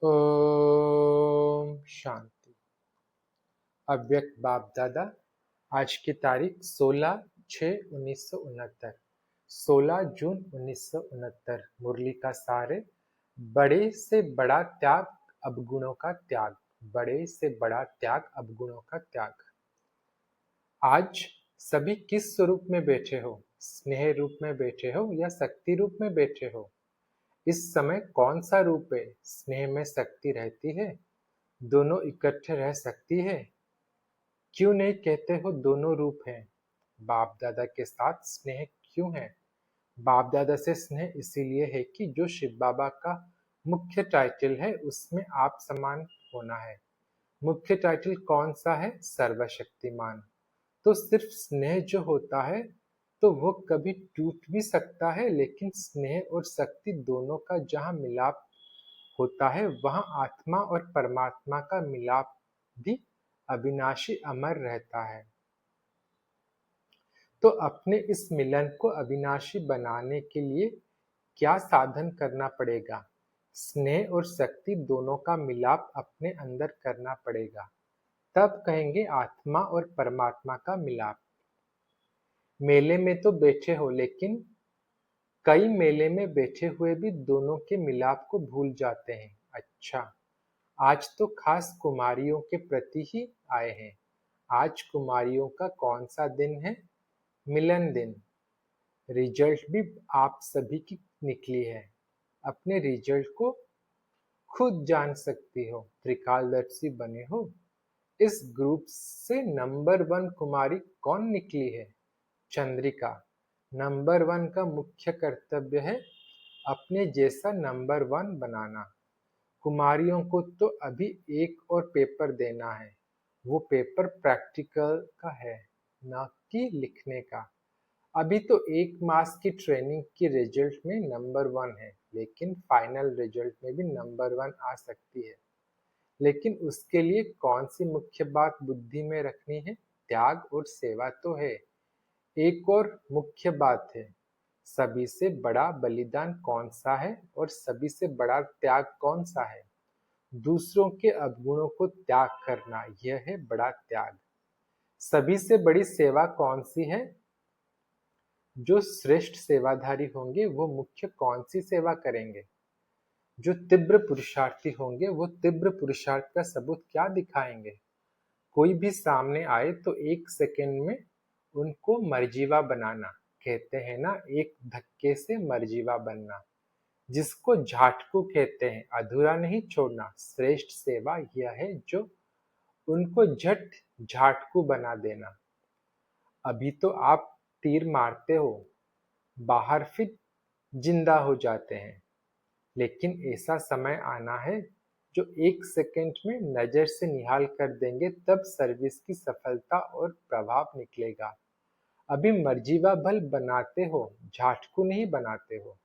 ओम शांति। अव्यक्त बाप दादा, आज की तारीख 16/6/1969, 16 जून 1969। मुरली का सार है, बड़े से बड़ा त्याग अवगुणों का त्याग। बड़े से बड़ा त्याग अवगुणों का त्याग। आज सभी किस स्वरूप में बैठे हो? स्नेह रूप में बैठे हो या शक्ति रूप में बैठे हो? इस समय कौन सा रूप है? स्नेह में शक्ति रहती है? दोनों इकट्ठे रह सकती है? क्यों नहीं कहते हो दोनों रूप हैं? बाप दादा के साथ स्नेह क्यों है? बाप दादा से स्नेह इसीलिए है कि जो शिव बाबा का मुख्य टाइटल है उसमें आप समान होना है। मुख्य टाइटल कौन सा है? सर्वशक्तिमान। तो सिर्फ स्नेह जो होता है तो वो कभी टूट भी सकता है, लेकिन स्नेह और शक्ति दोनों का जहाँ मिलाप होता है वहाँ आत्मा और परमात्मा का मिलाप भी अविनाशी अमर रहता है। तो अपने इस मिलन को अविनाशी बनाने के लिए क्या साधन करना पड़ेगा? स्नेह और शक्ति दोनों का मिलाप अपने अंदर करना पड़ेगा, तब कहेंगे आत्मा और परमात्मा का मिलाप। मेले में तो बैठे हो, लेकिन कई मेले में बैठे हुए भी दोनों के मिलाप को भूल जाते हैं। अच्छा, आज तो खास कुमारियों के प्रति ही आए हैं। आज कुमारियों का कौन सा दिन है? मिलन दिन। रिजल्ट भी आप सभी की निकली है। अपने रिजल्ट को खुद जान सकती हो, त्रिकालदर्शी बने हो। इस ग्रुप से नंबर 1 कुमारी कौन निकली है? चंद्रिका। नंबर 1 का मुख्य कर्तव्य है अपने जैसा नंबर 1 बनाना। कुमारियों को तो अभी एक और पेपर देना है। वो पेपर प्रैक्टिकल का है, न कि लिखने का। अभी तो 1 मास की ट्रेनिंग की रिजल्ट में नंबर 1 है, लेकिन फाइनल रिजल्ट में भी नंबर 1 आ सकती है। लेकिन उसके लिए कौन सी मुख्य बात बुद्धि में रखनी है? त्याग और सेवा तो है। एक और मुख्य बात है, सभी से बड़ा बलिदान कौन सा है और सभी से बड़ा त्याग कौन सा है? दूसरों के अवगुणों को त्याग करना, यह है बड़ा त्याग। सभी से बड़ी सेवा कौन सी है? जो श्रेष्ठ सेवाधारी होंगे वो मुख्य कौन सी सेवा करेंगे? जो तीव्र पुरुषार्थी होंगे वो तीव्र पुरुषार्थ का सबूत क्या दिखाएंगे? कोई भी सामने आए तो 1 सेकंड में उनको मर्जीवा बनाना। कहते हैं ना, एक धक्के से मर्जीवा बनना, जिसको झाटकू कहते हैं। अधूरा नहीं छोड़ना। श्रेष्ठ सेवा यह है जो उनको झट झाटकू बना देना। अभी तो आप तीर मारते हो, बाहर फिर जिंदा हो जाते हैं, लेकिन ऐसा समय आना है जो 1 सेकंड में नजर से निहाल कर देंगे, तब सर्विस की सफलता और प्रभाव निकलेगा। अभी मर्जीवा भल बनाते हो, झाटकू नहीं बनाते हो।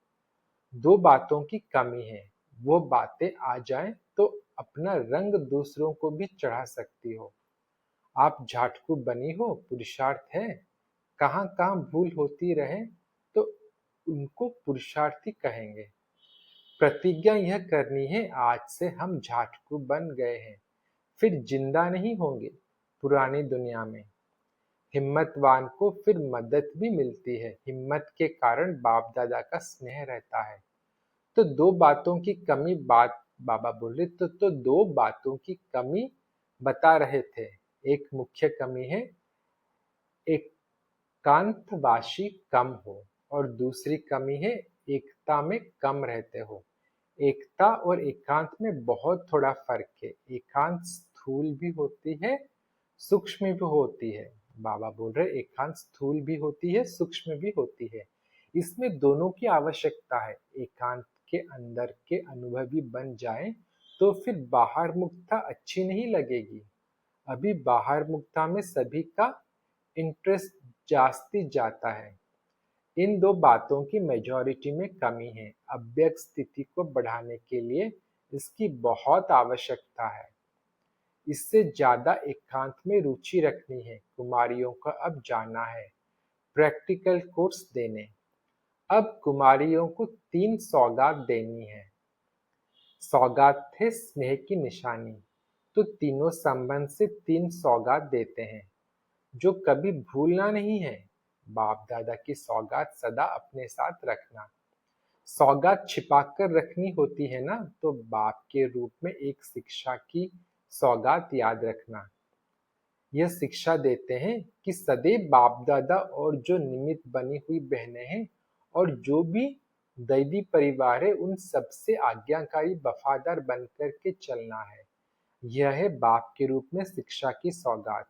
2 बातों की कमी है, वो बातें आ जाएं तो अपना रंग दूसरों को भी चढ़ा सकती हो। आप झाटकू बनी हो, पुरुषार्थ है। कहाँ कहाँ भूल होती रहे तो उनको पुरुषार्थी कहेंगे। प्रतिज्ञा यह करनी है, आज से हम झाटकू बन गए हैं, फिर जिंदा नहीं होंगे पुरानी दुनिया में। हिम्मतवान को फिर मदद भी मिलती है। हिम्मत के कारण बाप दादा का स्नेह रहता है। तो 2 बातों की कमी बात बाबा बोल रहे, तो 2 बातों की कमी बता रहे थे। एक मुख्य कमी है एकांतवासी कम हो, और दूसरी कमी है एकता में कम रहते हो। एकता और एकांत में बहुत थोड़ा फर्क है। एकांत स्थूल भी होती है, सूक्ष्म भी होती है। बाबा बोल रहे एकांत स्थूल भी होती है, सूक्ष्म भी होती है। इसमें दोनों की आवश्यकता है। एकांत के अंदर के अनुभवी बन जाए तो फिर बाहर मुक्ता अच्छी नहीं लगेगी। अभी बाहर मुक्ता में सभी का इंटरेस्ट जास्ती जाता है। इन 2 बातों की मेजॉरिटी में कमी है। अव्यक्त स्थिति को बढ़ाने के लिए इसकी बहुत आवश्यकता है। इससे ज्यादा एकांत में रुचि रखनी है। कुमारियों का अब जाना है प्रैक्टिकल कोर्स देने। अब कुमारियों को 3 सौगात देनी है। सौगात थे स्नेह की निशानी। तो तीनों संबंध से 3 सौगात देते हैं जो कभी भूलना नहीं है। बाप दादा की सौगात सदा अपने साथ रखना। सौगात छिपाकर रखनी होती है ना, तो बाप के रूप में एक शिक्षा की सौगात याद रखना। यह शिक्षा देते हैं कि सदैव बाप दादा और जो निमित्त बनी हुई बहनें हैं और जो भी दैवी परिवार है उन सबसे आज्ञाकारी वफादार बनकर के चलना है। यह है बाप के रूप में शिक्षा की सौगात।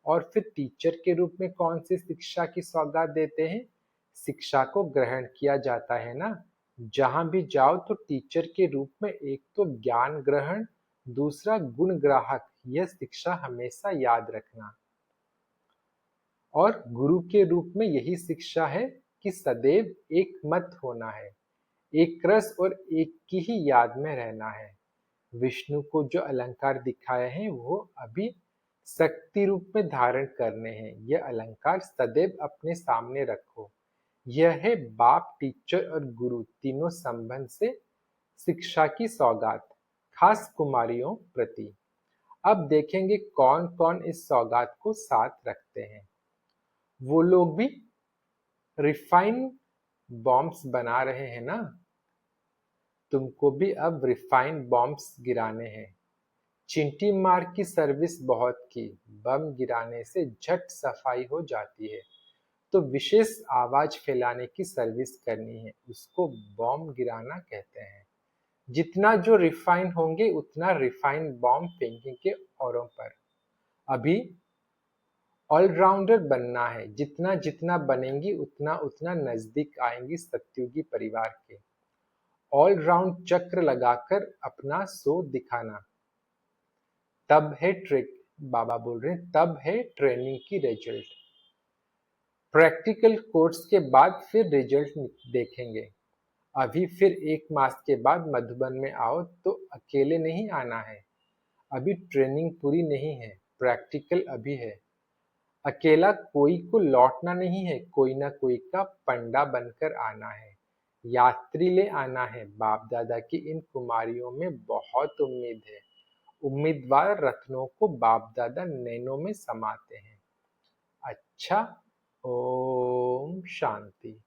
और फिर टीचर के रूप में कौन सी शिक्षा की सौगात देते हैं? शिक्षा को ग्रहण किया जाता है ना। जहां भी जाओ तो टीचर के रूप में एक तो ज्ञान ग्रहण, दूसरा गुण ग्राहक, यह शिक्षा हमेशा याद रखना। और गुरु के रूप में यही शिक्षा है कि सदैव एक मत होना है, एक रस और एक की ही याद में रहना है। विष्णु को जो अलंकार दिखाए हैं वो अभी शक्ति रूप में धारण करने हैं। यह अलंकार सदैव अपने सामने रखो। यह है बाप, टीचर और गुरु तीनों संबंध से शिक्षा की सौगात, खास कुमारियों प्रति। अब देखेंगे कौन कौन इस सौगात को साथ रखते हैं। वो लोग भी रिफाइन बॉम्ब्स बना रहे हैं ना। तुमको भी अब रिफाइन बॉम्ब्स गिराने हैं। चिंटी मार की सर्विस बहुत की, बम गिराने से झट सफाई हो जाती है। तो विशेष आवाज फैलाने की सर्विस करनी है, उसको बॉम्ब गिराना कहते हैं। जितना जो रिफाइन होंगे उतना रिफाइन बॉम्ब फेंकेंगे औरों पर। अभी ऑलराउंडर बनना है, जितना जितना बनेंगी उतना उतना नजदीक आएंगी सत्युगी परिवार के। ऑलराउंड चक्र लगाकर अपना शो दिखाना, तब है ट्रिक। बाबा बोल रहे हैं तब है ट्रेनिंग की रिजल्ट। प्रैक्टिकल कोर्स के बाद फिर रिजल्ट देखेंगे। अभी फिर 1 मास के बाद मधुबन में आओ तो अकेले नहीं आना है। अभी ट्रेनिंग पूरी नहीं है, प्रैक्टिकल अभी है। अकेला कोई को लौटना नहीं है, कोई ना कोई का पंडा बनकर आना है। यात्री ले आना है। बाप दादा की इन कुमारियों में बहुत उम्मीद है। उम्मीदवार रत्नों को बाप दादा नैनों में समाते हैं। अच्छा, ओम शांति।